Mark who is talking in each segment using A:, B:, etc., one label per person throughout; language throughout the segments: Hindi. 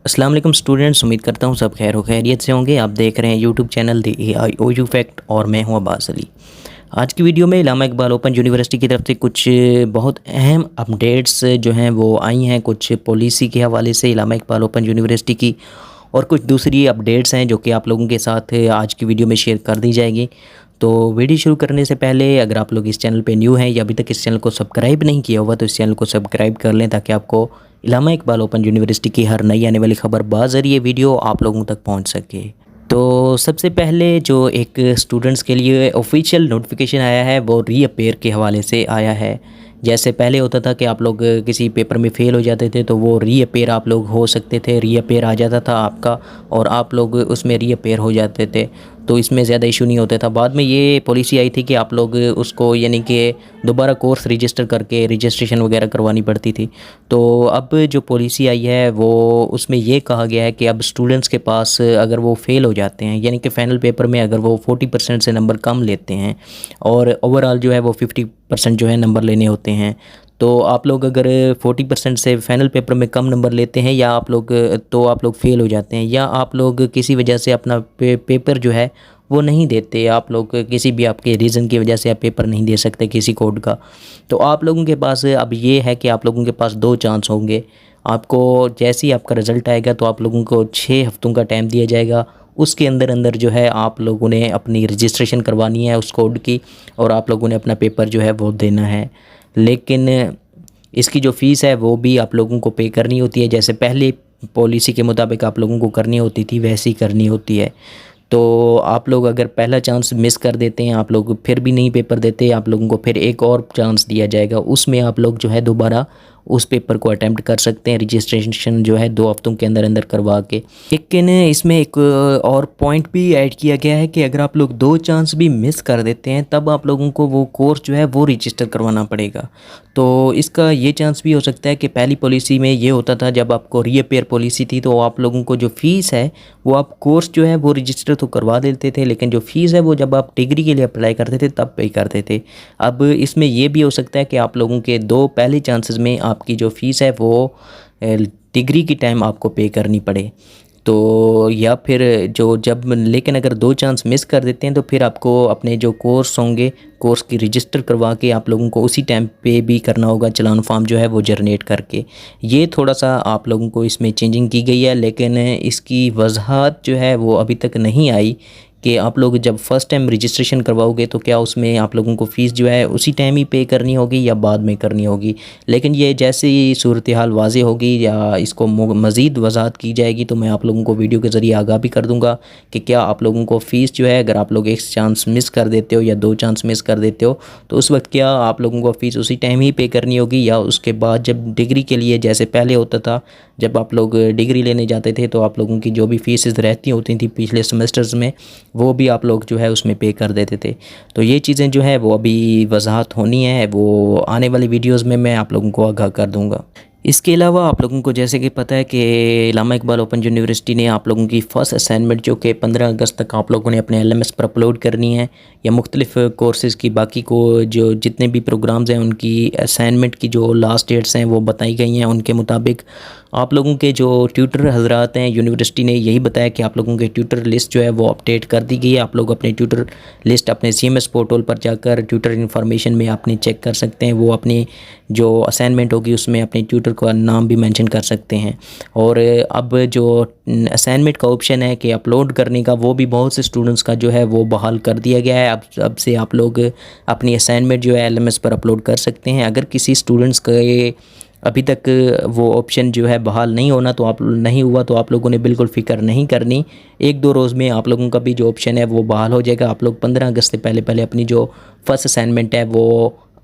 A: अस्सलाम वालेकुम स्टूडेंट्स, उम्मीद करता हूँ सब खैर व खैरियत से होंगे। आप देख रहे हैं YouTube channel the AIOU fact और मैं हूँ अब्बास अली। आज की वीडियो में इलामा इकबाल ओपन यूनिवर्सिटी की तरफ से कुछ बहुत अहम अपडेट्स जो हैं वो आई हैं, कुछ पॉलिसी के हवाले से इलामा इकबाल ओपन यूनिवर्सिटी की, और कुछ दूसरी अपडेट्स हैं जो कि आप लोगों के साथ आज की वीडियो में शेयर कर दी जाएगी। तो वीडियो शुरू करने से पहले अगर आप लोग इस चैनल पे न्यू हैं या अभी तक इस चैनल को सब्सक्राइब नहीं किया हुआ तो इस चैनल को सब्सक्राइब कर लें, ताकि आपको इलामा इकबाल ओपन यूनिवर्सिटी की हर नई आने वाली खबर बाज़रिए वीडियो आप लोगों तक पहुंच सके। तो सबसे पहले जो एक स्टूडेंट्स के लिए ऑफिशियल नोटिफिकेशन आया है वो रीअपेयर के हवाले से आया है। जैसे पहले होता था कि आप लोग किसी पेपर में फ़ेल हो जाते थे तो वो रीअपेयर आप लोग हो सकते थे, रीअपेयर आ जाता था आपका और आप लोग उसमें रीअपेयर हो जाते थे, तो इसमें ज़्यादा इशू नहीं होता था। बाद में ये पॉलिसी आई थी कि आप लोग उसको यानी कि दोबारा कोर्स रजिस्टर करके रजिस्ट्रेशन वगैरह करवानी पड़ती थी। तो अब जो पॉलिसी आई है वो उसमें ये कहा गया है कि अब स्टूडेंट्स के पास अगर वो फ़ेल हो जाते हैं, यानी कि फ़ाइनल पेपर में अगर वो 40% से नंबर कम लेते हैं और ओवरऑल जो है वो 50% जो है नंबर लेने होते हैं, तो आप लोग अगर 40% से फ़ाइनल पेपर में कम नंबर लेते हैं या आप लोग फ़ेल हो जाते हैं, या आप लोग किसी वजह से अपना पेपर जो है वो नहीं देते, आप लोग किसी भी आपके रीज़न की वजह से आप पेपर नहीं दे सकते किसी कोड का, तो आप लोगों के पास अब ये है कि आप लोगों के पास 2 चांस होंगे। आपको जैसे ही आपका रिज़ल्ट आएगा तो आप लोगों को 6 हफ्तों का टाइम दिया जाएगा। उसके अंदर अंदर जो है आप लोगों ने अपनी रजिस्ट्रेशन करवानी है उस कोड की, और आप लोगों ने अपना पेपर जो है वो देना है। लेकिन इसकी जो फ़ीस है वो भी आप लोगों को पे करनी होती है, जैसे पहले पॉलिसी के मुताबिक आप लोगों को करनी होती थी वैसी करनी होती है। तो आप लोग अगर पहला चांस मिस कर देते हैं, आप लोग फिर भी नहीं पेपर देते, आप लोगों को फिर एक और चांस दिया जाएगा, उसमें आप लोग जो है दोबारा उस पेपर को अटैम्प्ट कर सकते हैं, रजिस्ट्रेशन जो है 2 हफ्तों के अंदर अंदर करवा के। लेकिन इसमें एक और पॉइंट भी ऐड किया गया है कि अगर आप लोग 2 चांस भी मिस कर देते हैं तब आप लोगों को वो कोर्स जो है वो रजिस्टर करवाना पड़ेगा। तो इसका ये चांस भी हो सकता है कि पहली पॉलिसी में ये होता था, जब आपको रीअपेयर पॉलिसी थी तो आप लोगों को जो फ़ीस है वो आप कोर्स जो है वो रजिस्टर तो करवा देते थे, लेकिन जो फ़ीस है वो जब आप डिग्री के लिए अप्लाई करते थे तब पे करते थे। अब इसमें ये भी हो सकता है कि आप लोगों के 2 पहले चांसेस में आपकी जो फ़ीस है वो डिग्री की टाइम आपको पे करनी पड़े, तो या फिर लेकिन अगर 2 चांस मिस कर देते हैं तो फिर आपको अपने जो कोर्स होंगे, कोर्स की रजिस्टर करवा के आप लोगों को उसी टाइम पे भी करना होगा, चालान फॉर्म जो है वो जनरेट करके। ये थोड़ा सा आप लोगों को इसमें चेंजिंग की गई है, लेकिन इसकी वजाहत जो है वो अभी तक नहीं आई कि आप लोग जब फ़र्स्ट टाइम रजिस्ट्रेशन करवाओगे तो क्या उसमें आप लोगों को फ़ीस जो है उसी टाइम ही पे करनी होगी या बाद में करनी होगी। लेकिन ये जैसे ही सूरत हाल वाज़े होगी या इसको मज़ीद वजाहत की जाएगी तो मैं आप लोगों को वीडियो के ज़रिए आगाह भी कर दूंगा कि क्या आप लोगों को फ़ीस जो है, अगर आप लोग 1 चांस मिस कर देते हो या 2 चांस मिस कर देते हो तो उस वक्त क्या आप लोगों को फ़ीस उसी टाइम ही पे करनी होगी, या उसके बाद जब डिग्री के लिए जैसे पहले होता था जब आप लोग डिग्री लेने जाते थे तो आप लोगों की जो भी फ़ीसेस रहती होती थी पिछले सेमेस्टर्स में वो भी आप लोग जो है उसमें पे कर देते थे। तो ये चीज़ें जो है वो अभी वजाहत होनी है, वो आने वाली वीडियोस में मैं आप लोगों को आगाह कर दूंगा। इसके अलावा आप लोगों को जैसे कि पता है कि इलामा इकबाल ओपन यूनिवर्सिटी ने आप लोगों की फ़र्स्ट असाइनमेंट जो कि 15 अगस्त तक आप लोगों ने अपने LMS पर अपलोड करनी है, या मुख्तलिफ़ कोर्सेज़ की बाकी को जो जितने भी प्रोग्राम्स हैं उनकी असाइनमेंट की जो लास्ट डेट्स हैं वो बताई गई हैं। उनके मुताबिक आप लोगों के जो ट्यूटर हजरात हैं, यूनिवर्सिटी ने यही बताया कि आप लोगों के ट्यूटर लिस्ट जो है वो अपडेट कर दी गई है। आप लोग अपने ट्यूटर लिस्ट अपने CMS पोर्टल पर जाकर ट्यूटर इन्फॉर्मेशन में अपने चेक कर सकते हैं। वो अपनी जो असाइनमेंट होगी उसमें अपने ट्यूटर का नाम भी मेंशन कर सकते हैं। और अब जो असाइनमेंट का ऑप्शन है कि अपलोड करने का, वो भी बहुत से स्टूडेंट्स का जो है वो बहाल कर दिया गया है। अब से आप लोग अपनी असाइनमेंट जो है LMS पर अपलोड कर सकते हैं। अगर किसी स्टूडेंट्स का अभी तक वो ऑप्शन जो है बहाल नहीं हुआ तो आप लोगों ने बिल्कुल फ़िक्र नहीं करनी। 1-2 रोज़ में आप लोगों का भी जो ऑप्शन है वो बहाल हो जाएगा। आप लोग 15 अगस्त से पहले अपनी जो फर्स्ट असाइनमेंट है वो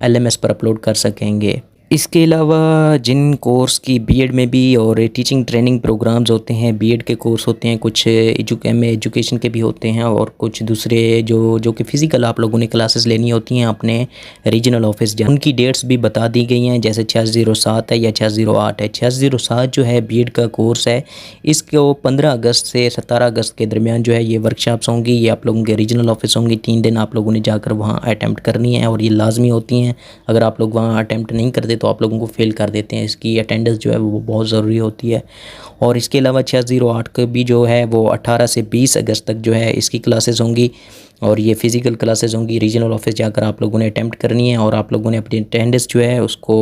A: LMS पर अपलोड कर सकेंगे। इसके अलावा जिन कोर्स की बीएड में भी और टीचिंग ट्रेनिंग प्रोग्राम्स होते हैं, बीएड के कोर्स होते हैं, कुछ एजुकेशन के भी होते हैं, और कुछ दूसरे जो कि फ़िज़िकल आप लोगों ने क्लासेस लेनी होती हैं अपने रीजनल ऑफिस, उनकी डेट्स भी बता दी गई हैं। जैसे 607 है या 608 है। 607 जो है बीएड का कोर्स है, इसको 15 अगस्त से 17 अगस्त के दरमियान जो है ये वर्कशॉप्स होंगी, ये आप लोगों के रीजनल ऑफिस होंगी। 3 दिन आप लोगों ने जाकर वहाँ अटैम्प्ट करनी है और ये लाजमी होती हैं। अगर आप लोग वहाँ अटैम्प्ट नहीं करते तो आप लोगों को फेल कर देते हैं। इसकी अटेंडेंस जो है वो बहुत ज़रूरी होती है। और इसके अलावा 608 का भी जो है वो 18 से 20 अगस्त तक जो है इसकी क्लासेस होंगी और ये फ़िज़िकल क्लासेस होंगी। रीजनल ऑफिस जाकर आप लोगों ने अटैम्प्ट करनी है और आप लोगों ने अपनी अटेंडेंस जो है उसको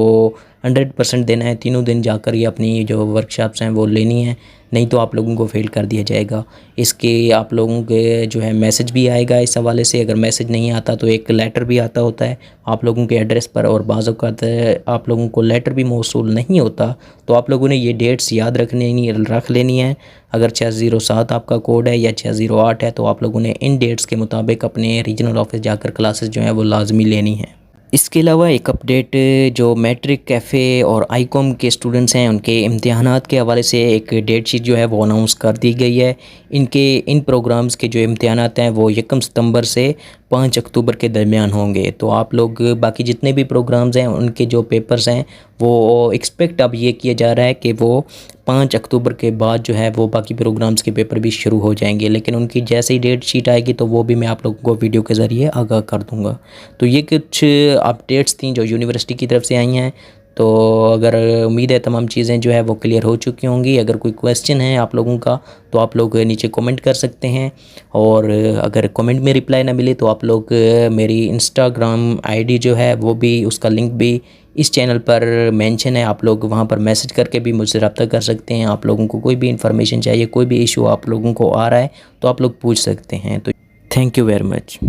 A: 100% देना है। तीनों दिन जाकर ये अपनी जो वर्कशॉप्स हैं वो लेनी है, नहीं तो आप लोगों को फेल कर दिया जाएगा। इसके आप लोगों के जो है मैसेज भी आएगा इस हवाले से। अगर मैसेज नहीं आता तो एक लेटर भी आता होता है आप लोगों के एड्रेस पर, और बाज़ औक़ात आप लोगों को लेटर भी मौसूल नहीं होता। तो आप लोगों ने ये डेट्स याद रख लेनी है। अगर 607 आपका कोड है या 608 है तो आप लोगों ने इन डेट्स के मुताबिक अपने रीजनल ऑफिस जाकर क्लासेस जो हैं वो लाजमी लेनी है। इसके अलावा एक अपडेट, जो मैट्रिक कैफ़े और आईकॉम के स्टूडेंट्स हैं उनके इम्तिहानात के हवाले से एक डेट शीट जो है वो अनाउंस कर दी गई है। इन प्रोग्राम्स के जो इम्तिहानात हैं वो 1 सितंबर से 5 अक्टूबर के दरमियान होंगे। तो आप लोग बाकी जितने भी प्रोग्राम्स हैं उनके जो पेपर्स हैं वो एक्सपेक्ट अब ये किया जा रहा है कि वो 5 अक्टूबर के बाद जो है वो बाकी प्रोग्राम्स के पेपर भी शुरू हो जाएंगे। लेकिन उनकी जैसे ही डेट शीट आएगी तो वो भी मैं आप लोगों को वीडियो के ज़रिए आगाह कर दूँगा। तो ये कुछ अपडेट्स थी जो यूनिवर्सिटी की तरफ से आई हैं। तो अगर उम्मीद है तमाम चीज़ें जो है वो क्लियर हो चुकी होंगी। अगर कोई क्वेश्चन है आप लोगों का तो आप लोग नीचे कमेंट कर सकते हैं, और अगर कमेंट में रिप्लाई ना मिले तो आप लोग मेरी इंस्टाग्राम आईडी जो है वो भी, उसका लिंक भी इस चैनल पर मेंशन है। आप लोग वहां पर मैसेज करके भी मुझसे रब्ता कर सकते हैं। आप लोगों को कोई भी इन्फॉर्मेशन चाहिए, कोई भी इशू आप लोगों को आ रहा है तो आप लोग पूछ सकते हैं। तो थैंक यू वेरी मच।